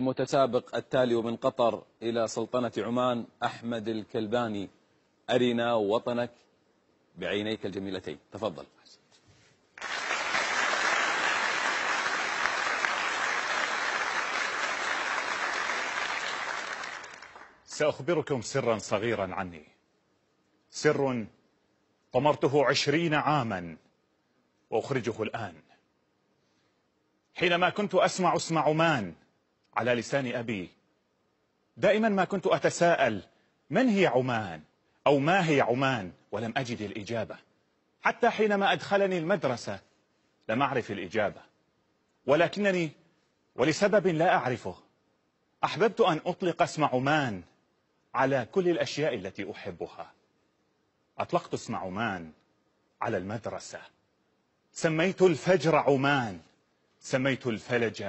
المتسابق التالي ومن قطر إلى سلطنة عمان أحمد الكلباني، أرنا وطنك بعينيك الجميلتين. تفضل. سأخبركم سرا صغيرا عني، سر طمرته 20 عاما وأخرجه الآن. حينما كنت أسمع اسم عمان على لسان أبي، دائما ما كنت أتساءل من هي عمان أو ما هي عمان، ولم أجد الإجابة. حتى حينما أدخلني المدرسة لم أعرف الإجابة، ولكنني ولسبب لا أعرفه أحببت أن أطلق اسم عمان على كل الأشياء التي أحبها. أطلقت اسم عمان على المدرسة، سميت الفجر عمان، سميت الفلج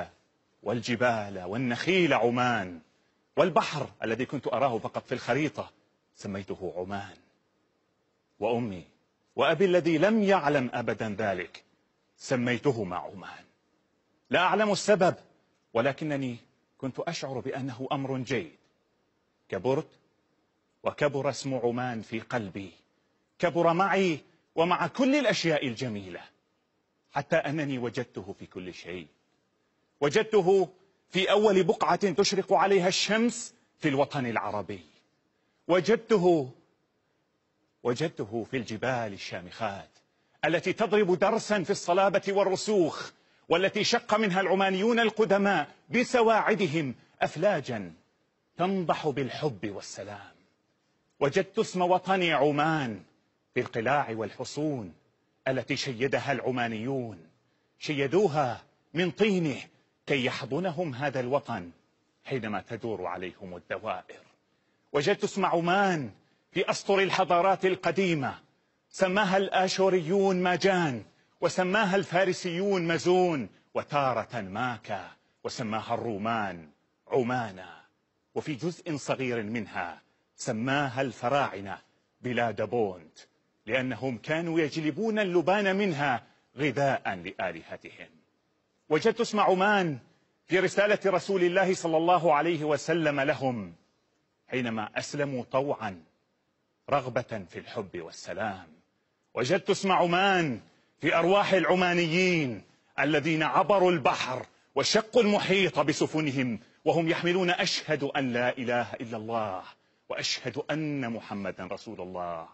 والجبال والنخيل عمان، والبحر الذي كنت أراه فقط في الخريطة سميته عمان. وأمي وأبي الذي لم يعلم أبدا ذلك سميتهما عمان. لا أعلم السبب، ولكنني كنت أشعر بأنه أمر جيد. كبرت وكبر اسم عمان في قلبي، كبر معي ومع كل الأشياء الجميلة، حتى أنني وجدته في كل شيء. وجدته في أول بقعة تشرق عليها الشمس في الوطن العربي، وجدته في الجبال الشامخات التي تضرب درسا في الصلابة والرسوخ، والتي شق منها العمانيون القدماء بسواعدهم أفلاجا تنضح بالحب والسلام. وجدت اسم وطني عمان في القلاع والحصون التي شيدها العمانيون، شيدوها من طينه كي يحضنهم هذا الوطن حينما تدور عليهم الدوائر. وجدت اسم عمان في أسطر الحضارات القديمة، سماها الآشوريون ماجان، وسماها الفارسيون مزون، وتارة ماكا، وسماها الرومان عمانا. وفي جزء صغير منها سماها الفراعنة بلاد بونت، لأنهم كانوا يجلبون اللبان منها غذاء لآلهتهم. وجدت اسم عمان في رسالة رسول الله صلى الله عليه وسلم لهم حينما أسلموا طوعا رغبة في الحب والسلام. وجدت اسم عمان في أرواح العمانيين الذين عبروا البحر وشقوا المحيط بسفنهم وهم يحملون أشهد أن لا إله إلا الله وأشهد أن محمدا رسول الله.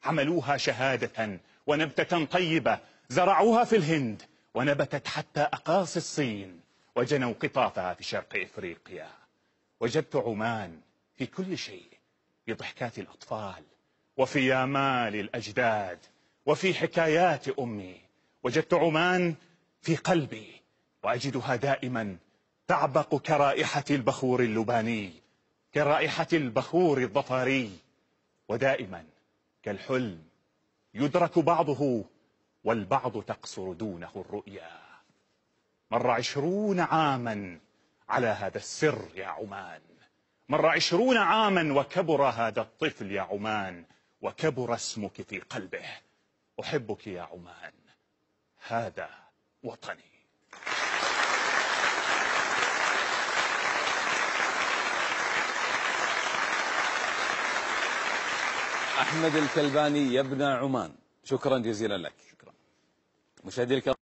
حملوها شهادة ونبتة طيبة، زرعوها في الهند ونبتت حتى أقاصي الصين، وجنوا قطافها في شرق إفريقيا. وجدت عمان في كل شيء، في ضحكات الأطفال، وفي آمال الأجداد، وفي حكايات أمي. وجدت عمان في قلبي، وأجدها دائما تعبق كرائحة البخور اللباني، كرائحة البخور الظفاري، ودائما كالحلم يدرك بعضه والبعض تقصر دونه الرؤيا. مر 20 عاما على هذا السر يا عمان، مر 20 عاما وكبر هذا الطفل يا عمان، وكبر اسمك في قلبه. أحبك يا عمان، هذا وطني. أحمد الكلباني يا ابن عمان، شكرا جزيلا لك. شكرا. مشاهدي الكرام.